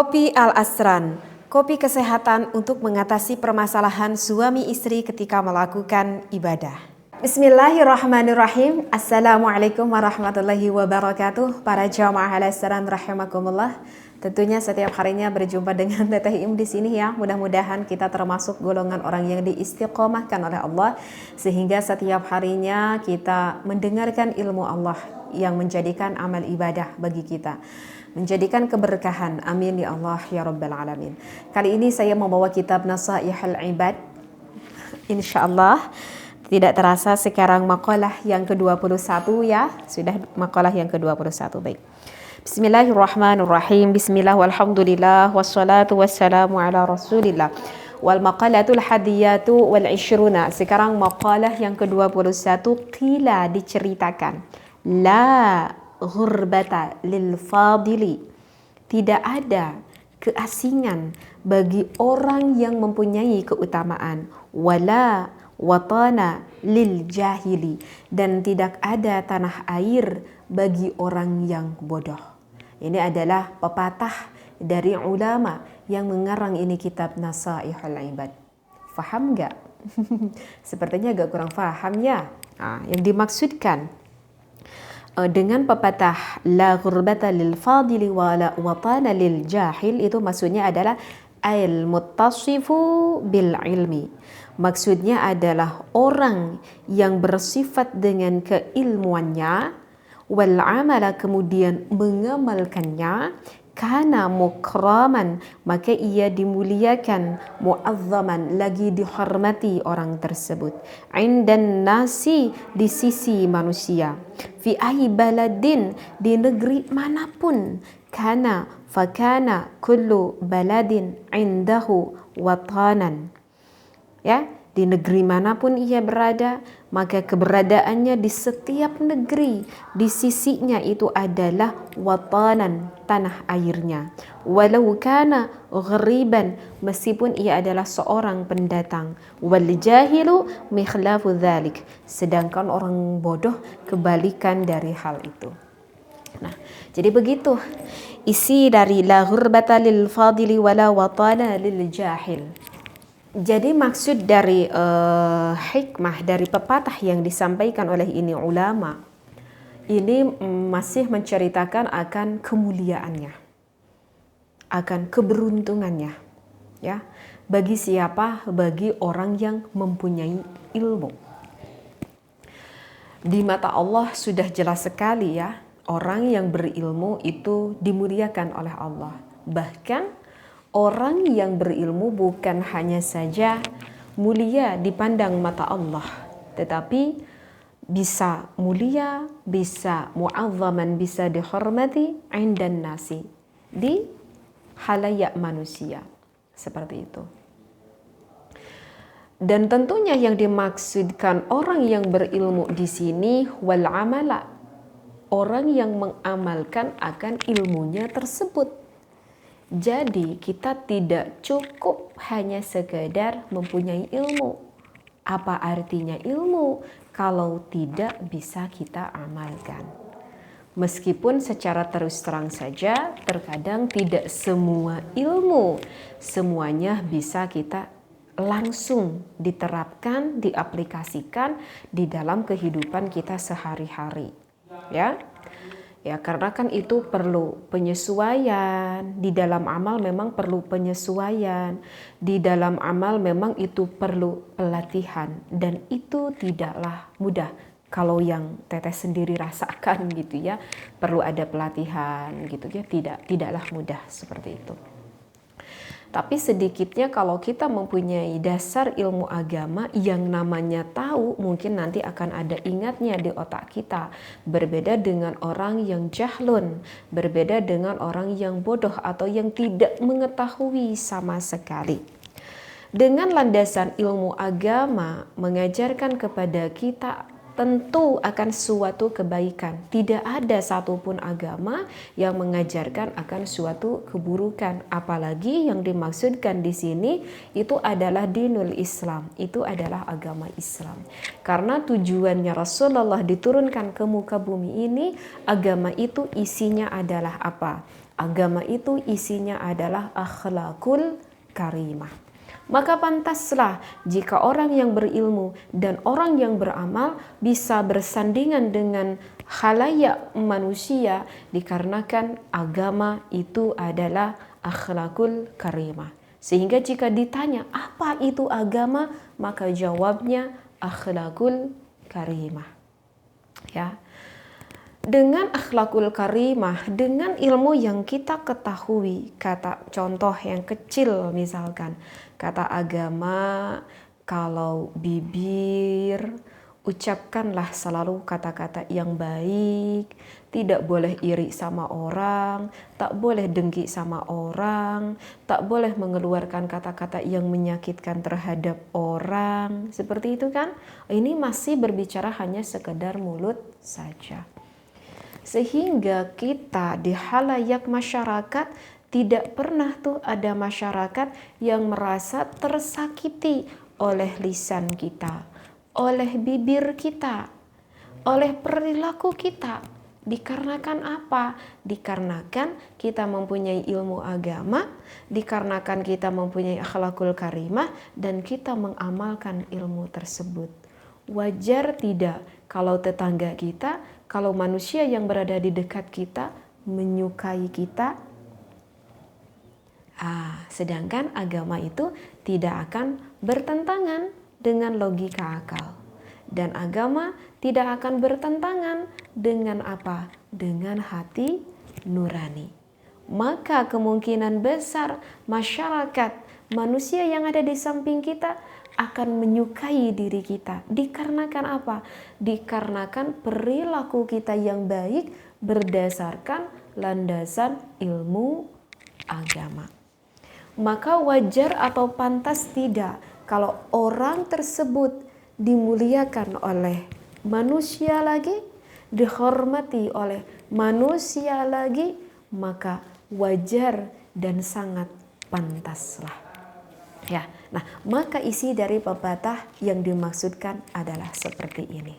Kopi Al-Asran, kopi kesehatan untuk mengatasi permasalahan suami istri ketika melakukan ibadah. Bismillahirrahmanirrahim. Assalamualaikum warahmatullahi wabarakatuh. Para jamaah Al-Asran rahimakumullah. Tentunya setiap harinya berjumpa dengan Teteh Im di sini ya. Mudah-mudahan kita termasuk golongan orang yang diistiqomahkan oleh Allah sehingga setiap harinya kita mendengarkan ilmu Allah yang menjadikan amal ibadah bagi kita, menjadikan keberkahan. Amin ya Allah ya Rabbal Alamin. Kali ini saya membawa kitab Nasaihul Ibad. Insyaallah tidak terasa sekarang makalah yang ke-21 ya. Sudah makalah yang ke-21. Baik. Bismillahirrahmanirrahim. Bismillah walhamdulillah wassalatu wassalamu ala Rasulillah. Wal maqalatul hadiyatu wal ishruna. Sekarang makalah yang ke-21, qila diceritakan. La ghurbata lil fadili, tidak ada keasingan bagi orang yang mempunyai keutamaan, wala watana lil jahili, dan tidak ada tanah air bagi orang yang bodoh. Ini adalah pepatah dari ulama yang mengarang ini kitab Nasaihul Ibad. Faham gak? Sepertinya agak kurang faham ya. Yang dimaksudkan dengan pepatah la ghurbata lil fadili wa watana lil jahil itu maksudnya adalah al muttasifu bil ilmi. Maksudnya adalah orang yang bersifat dengan keilmuannya, wal amala kemudian mengamalkannya, kana mukraman maka ia dimuliakan, muazzaman lagi dihormati orang tersebut, indan nasi di sisi manusia, fi ai baladin di negeri manapun, kana fakana kullu baladin indahu watanan, ya, di negeri manapun ia berada, maka keberadaannya di setiap negeri di sisinya itu adalah watanan, tanah airnya. Walau kana ghariban, meskipun ia adalah seorang pendatang. Wal jahilu mikhlafu dzalik, sedangkan orang bodoh kebalikan dari hal itu. Nah, jadi begitu isi dari la ghurbata lil fadili wala watana lil jahil. Jadi maksud dari hikmah dari pepatah yang disampaikan oleh ini ulama ini masih menceritakan akan kemuliaannya, akan keberuntungannya, ya, bagi siapa? Bagi orang yang mempunyai ilmu. Di mata Allah sudah jelas sekali ya, orang yang berilmu itu dimuliakan oleh Allah. Bahkan orang yang berilmu bukan hanya saja mulia dipandang mata Allah, tetapi bisa mulia, bisa mu'azzaman, bisa dihormati indan nasi, di halayak manusia. Seperti itu. Dan tentunya yang dimaksudkan orang yang berilmu di sini wal amala, orang yang mengamalkan akan ilmunya tersebut. Jadi kita tidak cukup hanya sekedar mempunyai ilmu. Apa artinya ilmu kalau tidak bisa kita amalkan? Meskipun secara terus terang saja terkadang tidak semua ilmu semuanya bisa kita langsung diterapkan, diaplikasikan di dalam kehidupan kita sehari-hari. Ya, karena kan itu perlu penyesuaian. Di dalam amal memang perlu penyesuaian. Di dalam amal memang itu perlu pelatihan. Dan itu tidaklah mudah. Kalau yang Teteh sendiri rasakan gitu ya, perlu ada pelatihan gitu ya. Tidaklah mudah seperti itu. Tapi sedikitnya kalau kita mempunyai dasar ilmu agama yang namanya tahu, mungkin nanti akan ada ingatnya di otak kita. Berbeda dengan orang yang jahlun, berbeda dengan orang yang bodoh atau yang tidak mengetahui sama sekali. Dengan landasan ilmu agama mengajarkan kepada kita tentu akan suatu kebaikan. Tidak ada satupun agama yang mengajarkan akan suatu keburukan. Apalagi yang dimaksudkan di sini itu adalah dinul Islam, itu adalah agama Islam. Karena tujuannya Rasulullah diturunkan ke muka bumi ini, agama itu isinya adalah apa? Agama itu isinya adalah akhlakul karimah. Maka pantaslah jika orang yang berilmu dan orang yang beramal bisa bersandingan dengan khalayak manusia, dikarenakan agama itu adalah akhlakul karimah. Sehingga jika ditanya apa itu agama, maka jawabnya akhlakul karimah. Ya. Dengan akhlakul karimah, dengan ilmu yang kita ketahui, kata contoh yang kecil misalkan, kata agama, kalau bibir, ucapkanlah selalu kata-kata yang baik, tidak boleh iri sama orang, tak boleh dengki sama orang, tak boleh mengeluarkan kata-kata yang menyakitkan terhadap orang, seperti itu kan? Ini masih berbicara hanya sekedar mulut saja. Sehingga kita di halayak masyarakat tidak pernah tuh ada masyarakat yang merasa tersakiti oleh lisan kita, oleh bibir kita, oleh perilaku kita. Dikarenakan apa? Dikarenakan kita mempunyai ilmu agama, dikarenakan kita mempunyai akhlakul karimah, dan kita mengamalkan ilmu tersebut. Wajar tidak kalau tetangga kita, kalau manusia yang berada di dekat kita menyukai kita? Sedangkan agama itu tidak akan bertentangan dengan logika akal. Dan agama tidak akan bertentangan dengan apa? Dengan hati nurani. Maka kemungkinan besar masyarakat, manusia yang ada di samping kita akan menyukai diri kita. Dikarenakan apa? Dikarenakan perilaku kita yang baik berdasarkan landasan ilmu agama. Maka wajar atau pantas tidak kalau orang tersebut dimuliakan oleh manusia lagi, dihormati oleh manusia lagi, maka wajar dan sangat pantaslah. Ya, nah maka isi dari pepatah yang dimaksudkan adalah seperti ini.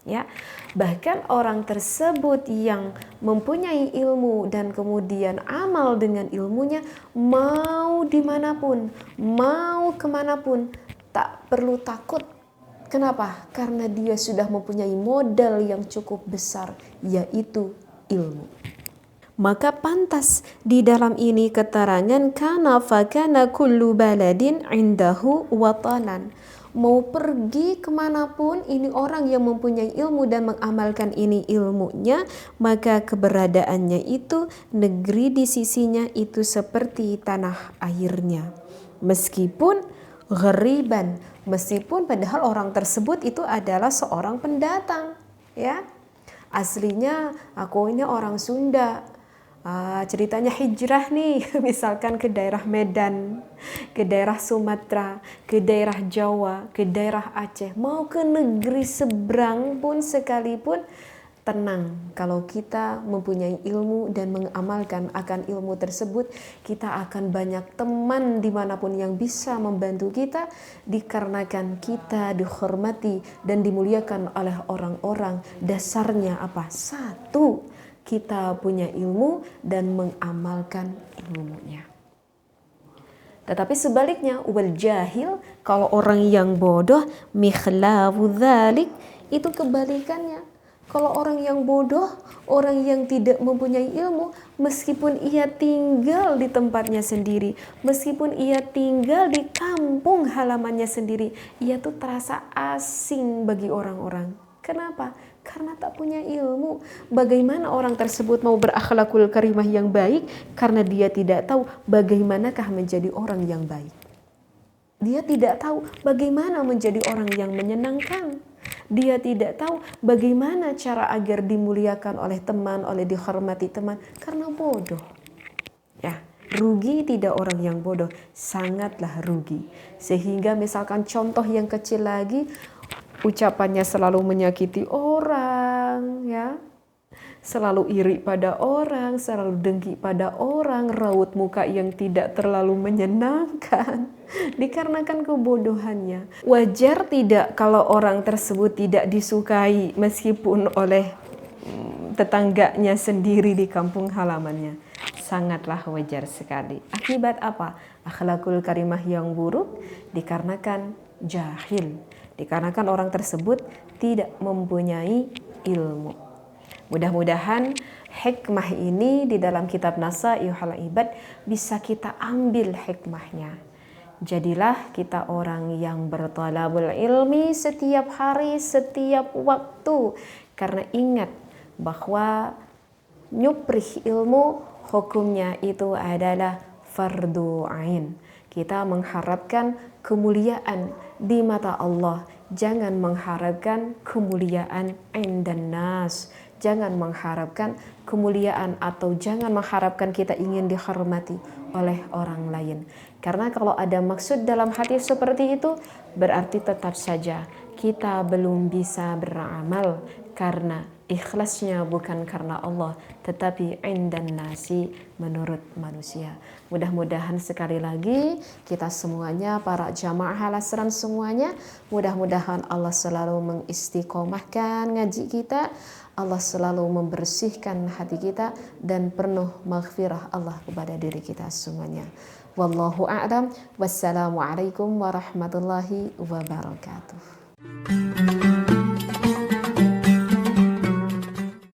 Ya, bahkan orang tersebut yang mempunyai ilmu dan kemudian amal dengan ilmunya, mau dimanapun, mau kemanapun, tak perlu takut. Kenapa? Karena dia sudah mempunyai modal yang cukup besar, yaitu ilmu. Maka pantas di dalam ini keterangan kana fakana kullu baladin indahu watanan. Mau pergi kemanapun ini orang yang mempunyai ilmu dan mengamalkan ini ilmunya, maka keberadaannya itu negeri di sisinya itu seperti tanah airnya. Meskipun ghariban, meskipun padahal orang tersebut itu adalah seorang pendatang, ya. Aslinya aku ini orang Sunda. Ceritanya hijrah nih, misalkan ke daerah Medan, ke daerah Sumatera, ke daerah Jawa, ke daerah Aceh, mau ke negeri seberang pun sekalipun, tenang, kalau kita mempunyai ilmu dan mengamalkan akan ilmu tersebut, kita akan banyak teman dimanapun yang bisa membantu kita, dikarenakan kita dihormati dan dimuliakan oleh orang-orang. Dasarnya apa? Satu, kita punya ilmu dan mengamalkan ilmunya. Tetapi sebaliknya, wal jahil, kalau orang yang bodoh, mikhlafu dzalik, itu kebalikannya. Kalau orang yang bodoh, orang yang tidak mempunyai ilmu, meskipun ia tinggal di tempatnya sendiri, meskipun ia tinggal di kampung halamannya sendiri, ia tuh terasa asing bagi orang-orang. Kenapa? Karena tak punya ilmu. Bagaimana orang tersebut mau berakhlakul karimah yang baik karena dia tidak tahu bagaimanakah menjadi orang yang baik. Dia tidak tahu bagaimana menjadi orang yang menyenangkan. Dia tidak tahu bagaimana cara agar dimuliakan oleh teman, oleh dihormati teman, karena bodoh. Ya, rugi tidak orang yang bodoh, sangatlah rugi. Sehingga misalkan contoh yang kecil lagi, ucapannya selalu menyakiti orang, ya, selalu iri pada orang, selalu dengki pada orang, raut muka yang tidak terlalu menyenangkan, dikarenakan kebodohannya. Wajar tidak kalau orang tersebut tidak disukai meskipun oleh tetangganya sendiri di kampung halamannya? Sangatlah wajar sekali. Akibat apa? Akhlakul karimah yang buruk dikarenakan jahil, dikarenakan orang tersebut tidak mempunyai ilmu. Mudah-mudahan hikmah ini di dalam kitab Nasaihul Ibad bisa kita ambil hikmahnya. Jadilah kita orang yang bertalabul ilmi setiap hari, setiap waktu. Karena ingat bahwa nyuprih ilmu hukumnya itu adalah fardu ain. Kita mengharapkan kemuliaan di mata Allah, jangan mengharapkan kemuliaan indan nas. Jangan mengharapkan kemuliaan atau jangan mengharapkan kita ingin dihormati oleh orang lain. Karena kalau ada maksud dalam hati seperti itu, berarti tetap saja kita belum bisa beramal karena ikhlasnya bukan karena Allah, tetapi indan nasi, menurut manusia. Mudah-mudahan sekali lagi kita semuanya, para jamaah al-asran semuanya, mudah-mudahan Allah selalu mengistiqomahkan ngaji kita, Allah selalu membersihkan hati kita dan penuh maghfirah Allah kepada diri kita semuanya. Wallahu a'lam. Wassalamualaikum warahmatullahi wabarakatuh.